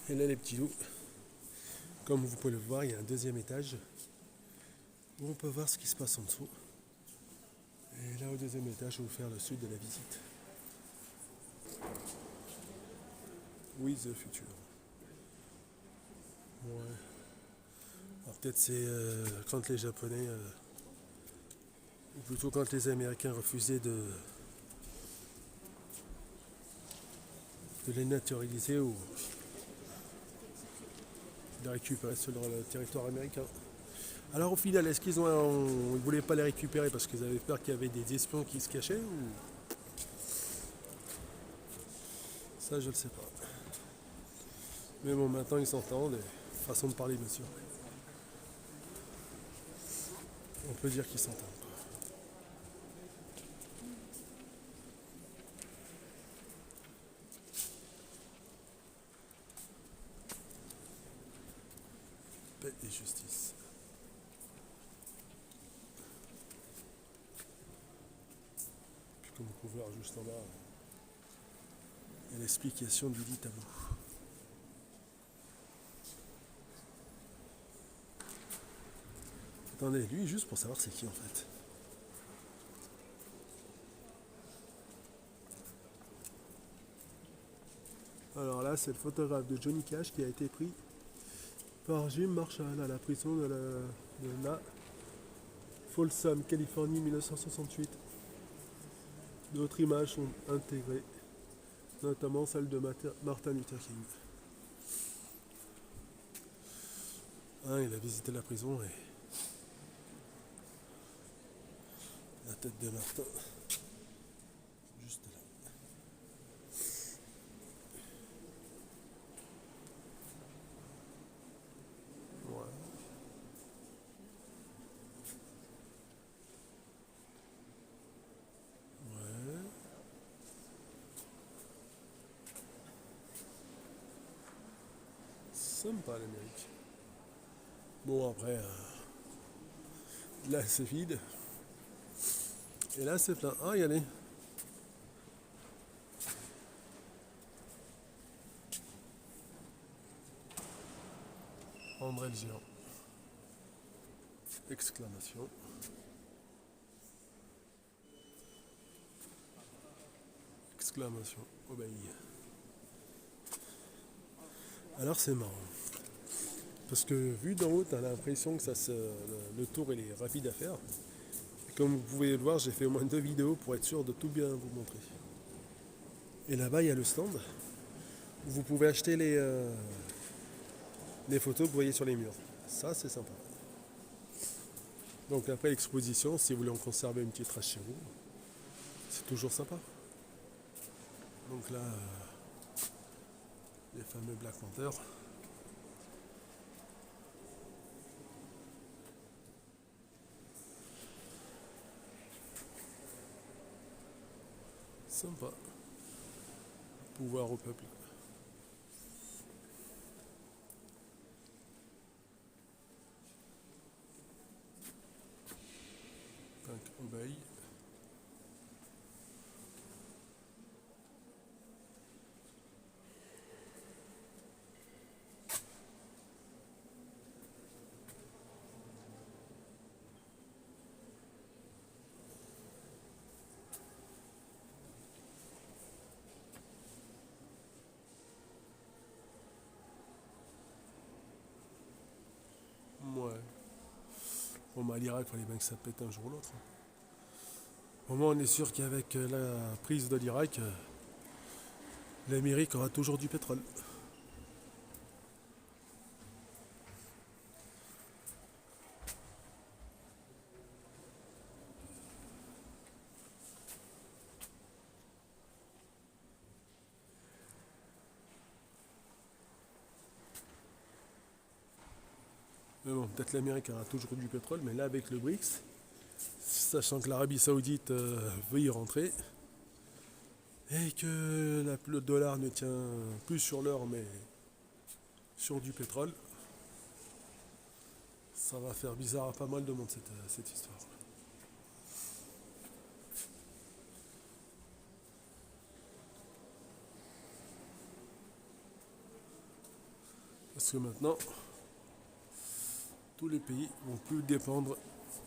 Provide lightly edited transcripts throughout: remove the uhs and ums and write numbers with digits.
Et là les petits loups, comme vous pouvez le voir, il y a un deuxième étage où on peut voir ce qui se passe en dessous. Et là au deuxième étage, je vais vous faire le sud de la visite. With the future. Ouais. Alors peut-être c'est quand les Japonais, ou plutôt quand les Américains refusaient de les naturaliser ou de les récupérer sur le territoire américain. Alors au final, est-ce qu'ils ne voulaient pas les récupérer parce qu'ils avaient peur qu'il y avait des espions qui se cachaient ou... Ça je ne le sais pas. Mais bon, maintenant ils s'entendent et façon de parler bien sûr. On peut dire qu'ils s'entendent. Paix et justice. Puis comme vous pouvez voir juste en bas, il y a l'explication du dit tableau. Attendez, lui juste pour savoir c'est qui en fait. Alors là, c'est le photographe de Johnny Cash qui a été pris par Jim Marshall à la prison de la Folsom, Californie, 1968. D'autres images sont intégrées, notamment celle de Martin Luther King. Il a visité la prison et la tête de Martin, juste là. Ouais. Ouais. Sympa l'Amérique. Bon après, là c'est vide. Et là c'est plein. Ah, regardez. André le géant. Exclamation. Exclamation. Obéi. Alors c'est marrant. Parce que vu d'en haut, t'as l'impression que le tour il est rapide à faire. Et comme vous pouvez le voir, j'ai fait au moins 2 vidéos pour être sûr de tout bien vous montrer. Et là-bas, il y a le stand où vous pouvez acheter les photos que vous voyez sur les murs. Ça, c'est sympa. Donc après l'exposition, si vous voulez en conserver une petite trace chez vous, c'est toujours sympa. Donc là, les fameux Black Panther. Sympa. Pouvoir au peuple. Punk obéi. Ouais. Bon, bah, l'Irak, il fallait bien que ça pète un jour ou l'autre. Au moins, on est sûr qu'avec la prise de l'Irak, l'Amérique aura toujours du pétrole. Mais bon, peut-être l'Amérique aura toujours du pétrole, mais là, avec le BRICS, sachant que l'Arabie Saoudite veut y rentrer, et que le dollar ne tient plus sur l'or, mais sur du pétrole, ça va faire bizarre à pas mal de monde cette histoire. Parce que maintenant, tous les pays vont plus dépendre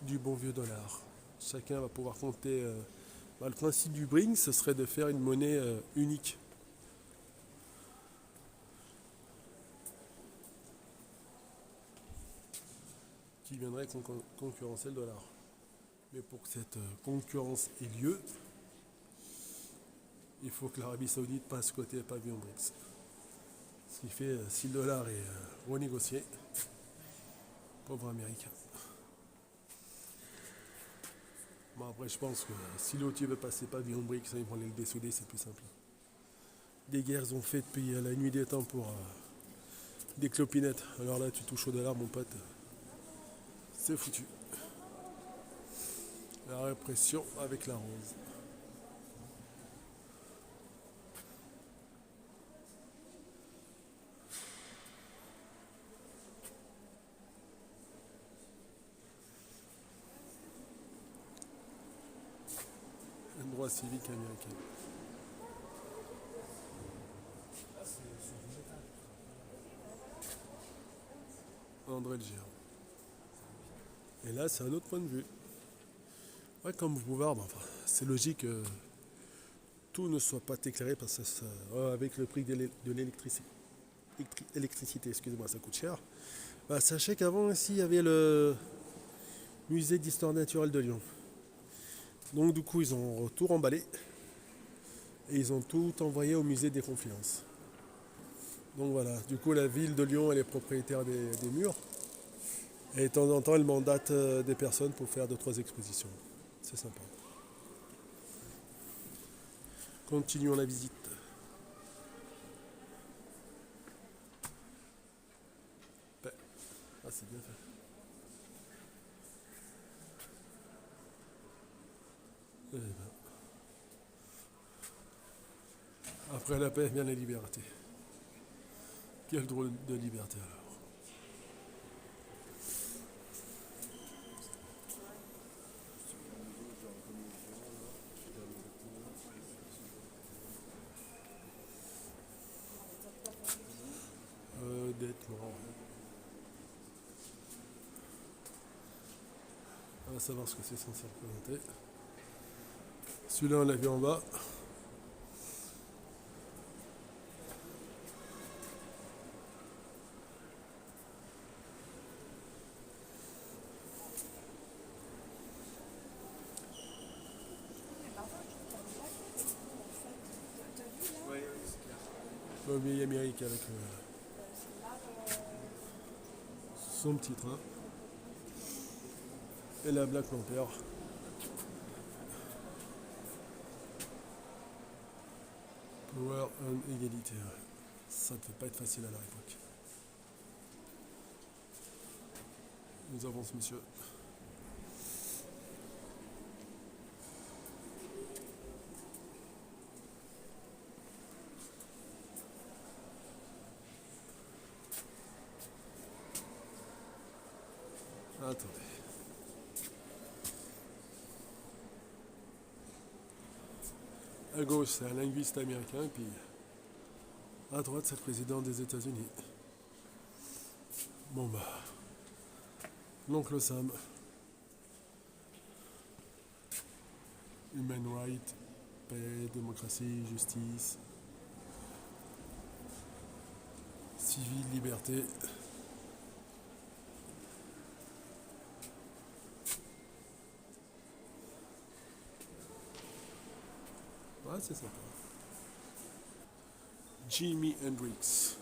du bon vieux dollar. Chacun va pouvoir compter. Le principe du BRIC, ce serait de faire une monnaie unique. Qui viendrait concurrencer le dollar. Mais pour que cette concurrence ait lieu, il faut que l'Arabie Saoudite passe côté pavillon BRICS. Ce qui fait, si le dollar est renégocié, pauvre américain. Bon, après, je pense que si l'autre veut passer pavillon BRICS, ils vont aller le dessouder, c'est plus simple. Des guerres ont fait depuis la nuit des temps pour des clopinettes. Alors là, tu touches au dollar, mon pote, c'est foutu. La répression avec la rose. Un droit civique américain. André le Géant. Et là, c'est un autre point de vue. Ouais, comme vous pouvez voir, c'est logique que tout ne soit pas éclairé parce que avec le prix de l'électricité, excusez-moi, ça coûte cher. Sachez qu'avant, ici, il y avait le musée d'histoire naturelle de Lyon. Donc, du coup, ils ont tout remballé et ils ont tout envoyé au musée des Confidences. Donc voilà, du coup, la ville de Lyon, elle est propriétaire des murs. Et de temps en temps, elle mandate des personnes pour faire 2-3 expositions. C'est sympa. Continuons la visite. C'est bien fait. Eh ben. Après la paix vient la liberté. Quel drôle de liberté alors. D'être mort. On va savoir ce que c'est censé représenter. Celui-là, on l'a vu en bas. Le vieil Amérique avec son petit train. Et la Black Panther. Power and égalité. Ça ne peut pas être facile à leur époque. Nous avance, monsieur. Attendez. À gauche, c'est un linguiste américain, et puis à droite, c'est le président des États-Unis. Bon l'oncle Sam. Human rights, paix, démocratie, justice, civil, liberté. Ouais, c'est sympa. Jimi Hendrix.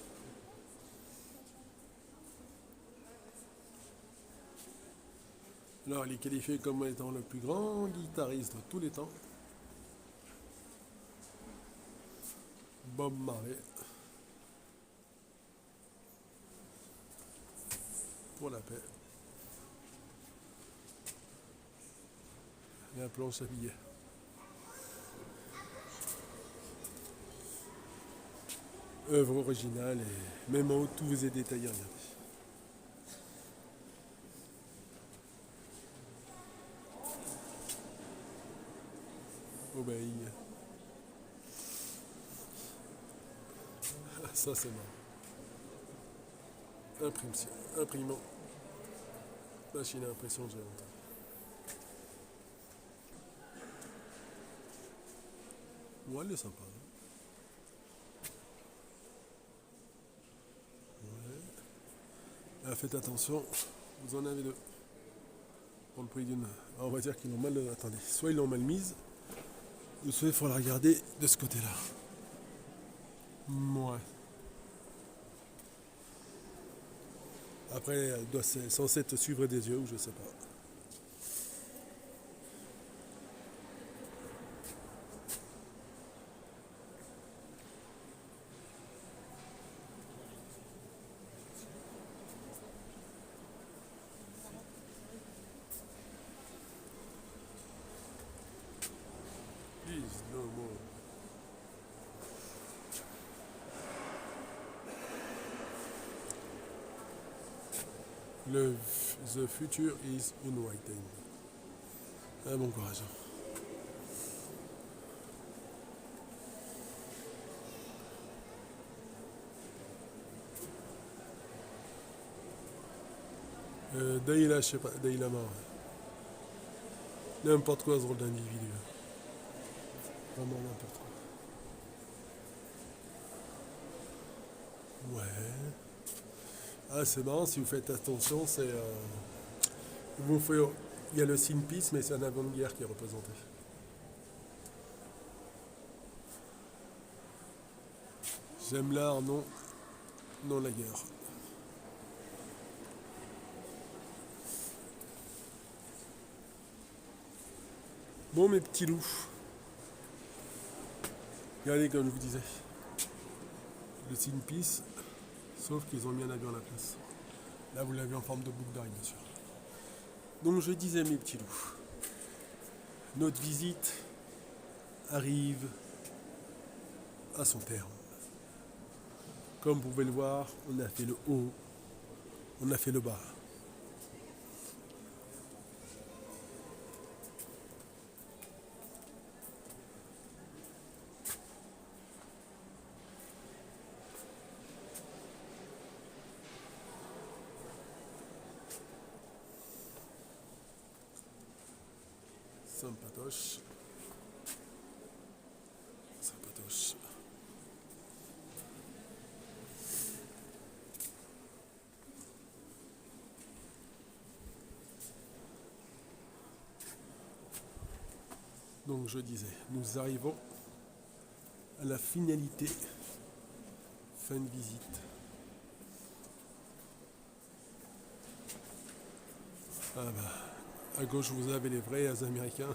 Alors, il est qualifié comme étant le plus grand guitariste de tous les temps. Bob Marley. Pour la paix. Et la planche à billets. Œuvre originale et même en haut, tout vous est détaillé, regardez. Obéi. Ça, c'est marrant. Imprimant. Machine à impression géante. Ouais, elle est sympa. Faites attention, vous en avez deux. Pour le prix d'une. On va dire qu'ils l'ont mal. Attendez, soit ils l'ont mal mise, ou soit il faut la regarder de ce côté-là. Ouais. Après, elle doit c'est censée te suivre des yeux, ou je sais pas. Please, no more. The future is unwritten. Ah, bon courage. Daïla, je sais pas, Daïla Mar. N'importe quoi ce rôle d'individu. Vraiment n'importe quoi. Ouais. Ah, c'est marrant, si vous faites attention, c'est. Il y a le signe Peace, mais c'est un avion de guerre qui est représenté. J'aime l'art, non, non la guerre. Bon, mes petits loups, regardez comme je vous disais, le signe Peace, sauf qu'ils ont mis un avion à la place. Là, vous l'avez en forme de boucle d'oreille, bien sûr. Donc, je disais, mes petits loups, notre visite arrive à son terme. Comme vous pouvez le voir, on a fait le haut, on a fait le bas. Sympatoche. Sympatoche. Donc je disais, nous arrivons à la finalité, fin de visite. Ah bah, à gauche vous avez les vrais Américains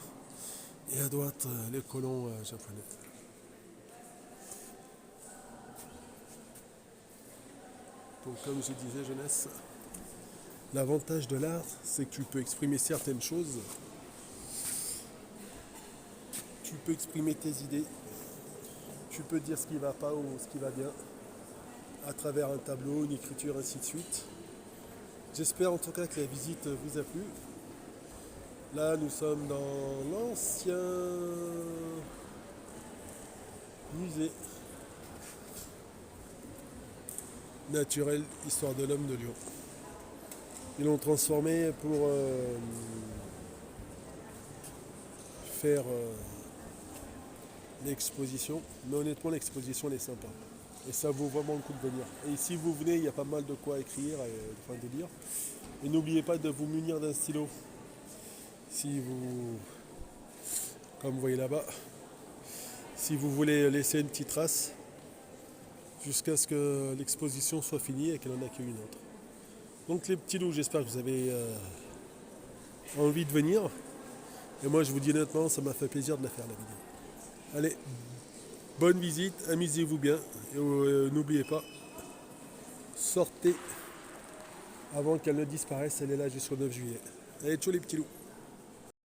et à droite les colons japonais. Donc comme je disais jeunesse, l'avantage de l'art c'est que tu peux exprimer certaines choses, tu peux exprimer tes idées, tu peux dire ce qui va pas ou ce qui va bien à travers un tableau, une écriture, ainsi de suite. J'espère en tout cas que la visite vous a plu. Là, nous sommes dans l'ancien musée naturel Histoire de l'homme de Lyon. Ils l'ont transformé pour faire l'exposition. Mais honnêtement, l'exposition elle est sympa. Et ça vaut vraiment le coup de venir. Et si vous venez, il y a pas mal de quoi écrire et de lire. Et n'oubliez pas de vous munir d'un stylo. Si vous, comme vous voyez là-bas, si vous voulez laisser une petite trace jusqu'à ce que l'exposition soit finie et qu'elle en accueille une autre. Donc les petits loups, j'espère que vous avez envie de venir. Et moi je vous dis honnêtement, ça m'a fait plaisir de la faire la vidéo. Allez, bonne visite, amusez-vous bien. Et n'oubliez pas, sortez avant qu'elle ne disparaisse, elle est là jusqu'au 9 juillet. Allez, ciao les petits loups.